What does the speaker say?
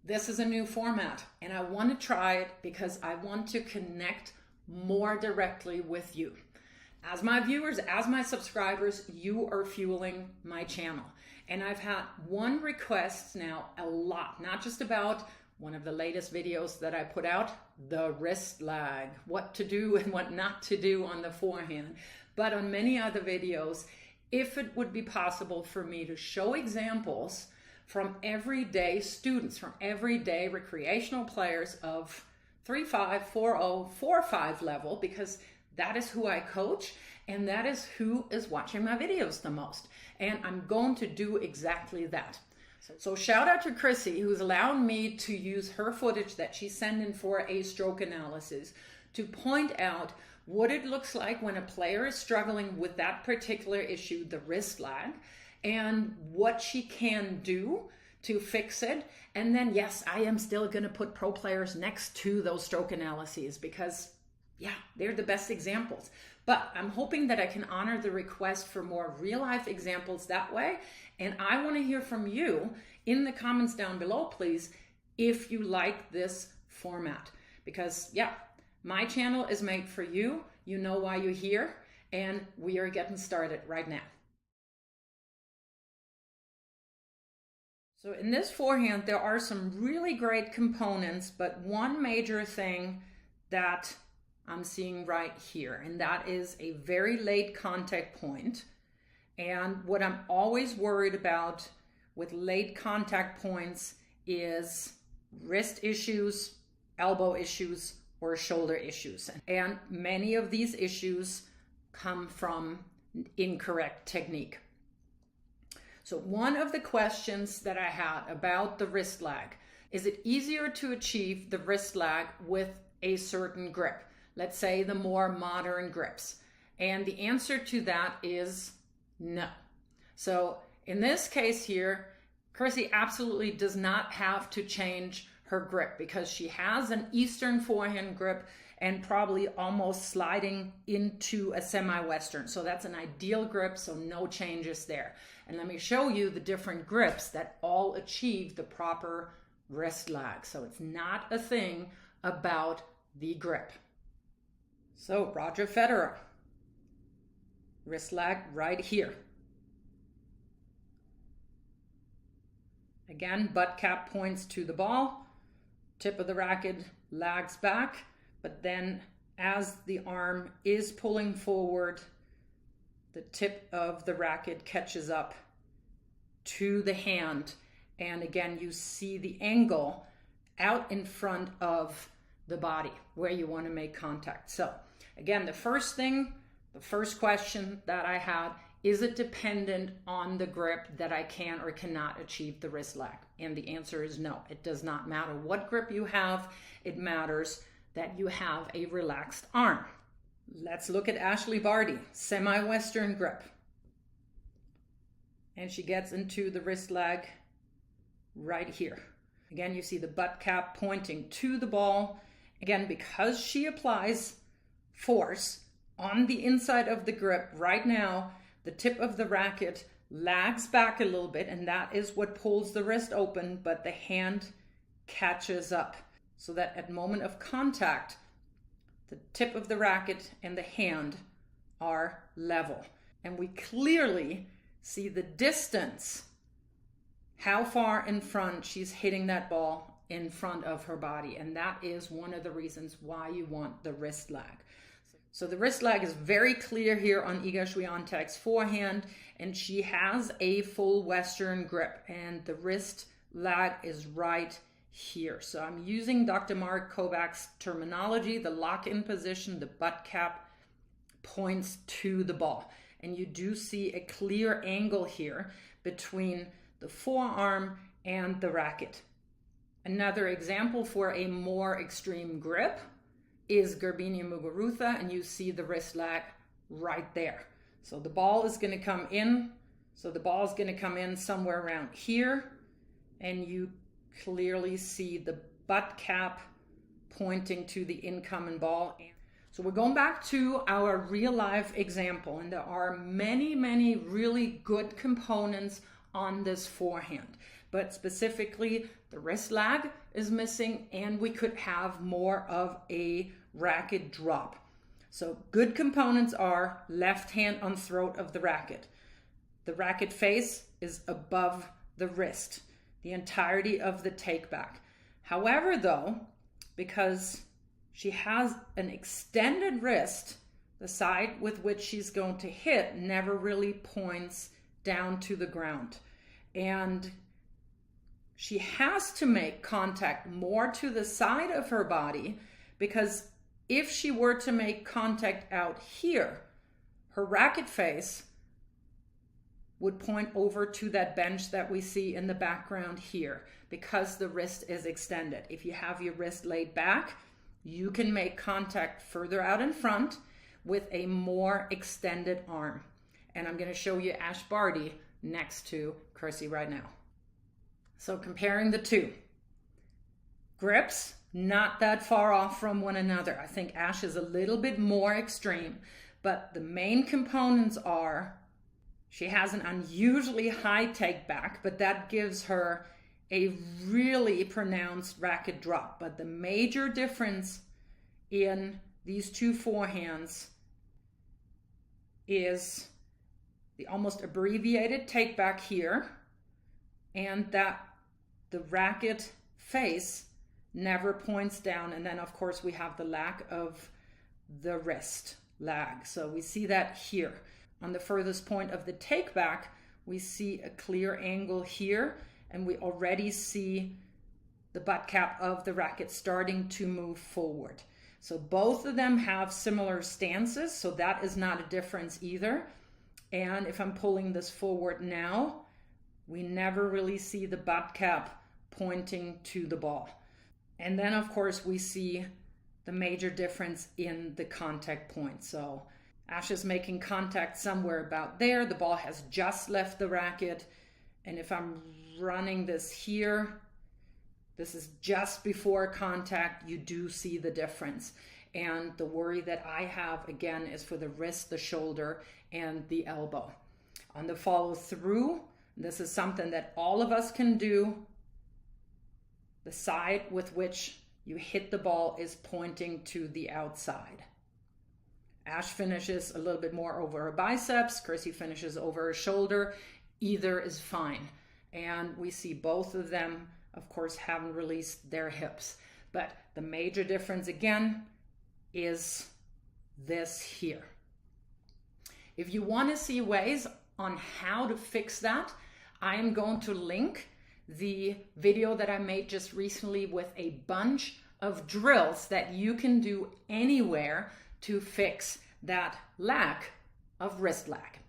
This is a new format and I want to try it because I want to connect more directly with you. As my viewers, as my subscribers, you are fueling my channel. And I've had one request now a lot, not just about one of the latest videos that I put out, the wrist lag, what to do and what not to do on the forehand, but on many other videos, if it would be possible for me to show examples from everyday students, from everyday recreational players of 3-5, 4-0, 4-5 level, because that is who I coach and that is who is watching my videos the most. And I'm going to do exactly that. So shout out to Chrissy, who's allowing me to use her footage that she sent in for a stroke analysis to point out what it looks like when a player is struggling with that particular issue, the wrist lag, and what she can do to fix it. And then, yes, I am still going to put pro players next to those stroke analyses because, yeah, they're the best examples. But I'm hoping that I can honor the request for more real-life examples that way. And I want to hear from you in the comments down below, please, if you like this format. Because, yeah, my channel is made for you. You know why you're here. And we are getting started right now. So in this forehand, there are some really great components, but one major thing that I'm seeing right here, and that is a very late contact point. And what I'm always worried about with late contact points is wrist issues, elbow issues, or shoulder issues. And many of these issues come from incorrect technique. So one of the questions that I had about the wrist lag, is it easier to achieve the wrist lag with a certain grip? Let's say the more modern grips. And the answer to that is no. So in this case here, Chrissy absolutely does not have to change her grip because she has an Eastern forehand grip and probably almost sliding into a semi-Western. So that's an ideal grip, so no changes there. And let me show you the different grips that all achieve the proper wrist lag. So it's not a thing about the grip. So Roger Federer, wrist lag right here. Again, butt cap points to the ball, tip of the racket lags back, but then as the arm is pulling forward, the tip of the racket catches up to the hand. And again, you see the angle out in front of the body where you want to make contact. So again, the first question that I had, is it dependent on the grip that I can or cannot achieve the wrist lag? And the answer is no. It does not matter what grip you have. It matters that you have a relaxed arm. Let's look at Ashley Barty, semi-Western grip. And she gets into the wrist lag right here. Again, you see the butt cap pointing to the ball. Again, because she applies force on the inside of the grip right now, the tip of the racket lags back a little bit, and that is what pulls the wrist open, but the hand catches up. So that at moment of contact, the tip of the racket and the hand are level. And we clearly see the distance, how far in front she's hitting that ball in front of her body. And that is one of the reasons why you want the wrist lag. So the wrist lag is very clear here on Iga Swiatek's forehand, and she has a full Western grip, and the wrist lag is right here. So I'm using Dr. Mark Kovac's terminology, the lock-in position, the butt cap points to the ball. And you do see a clear angle here between the forearm and the racket. Another example for a more extreme grip is Garbiñe Muguruza, and you see the wrist lag right there. So the ball is going to come in. So the ball is going to come in somewhere around here, and you clearly see the butt cap pointing to the incoming ball. So we're going back to our real life example, and there are many, many really good components on this forehand. but specifically the wrist lag is missing, and we could have more of a racket drop. So good components are left hand on throat of the racket. The racket face is above the wrist, the entirety of the take back. However, though, because she has an extended wrist, the side with which she's going to hit never really points down to the ground. And she has to make contact more to the side of her body, because if she were to make contact out here, her racket face would point over to that bench that we see in the background here, because the wrist is extended. If you have your wrist laid back, you can make contact further out in front with a more extended arm. And I'm going to show you Ash Barty next to Kersey right now. So comparing the two. Grips, not that far off from one another. I think Ash is a little bit more extreme, but the main components are she has an unusually high take back, but that gives her a really pronounced racket drop. But the major difference in these two forehands is the almost abbreviated take back here, and that the racket face never points down. And then of course we have the lack of the wrist lag. So we see that here. On the furthest point of the take back, we see a clear angle here, and we already see the butt cap of the racket starting to move forward. So both of them have similar stances, so that is not a difference either. And if I'm pulling this forward now, we never really see the butt cap pointing to the ball. And then of course we see the major difference in the contact point. So Ash is making contact somewhere about there. The ball has just left the racket. And if I'm running this here, this is just before contact, you do see the difference. And the worry that I have, again, is for the wrist, the shoulder, and the elbow. On the follow through, this is something that all of us can do. The side with which you hit the ball is pointing to the outside. Ash finishes a little bit more over her biceps. Kersey finishes over her shoulder. Either is fine. And we see both of them, of course, haven't released their hips. But the major difference, again, is this here. If you want to see ways on how to fix that, I am going to link the video that I made just recently with a bunch of drills that you can do anywhere to fix that lack of wrist lag.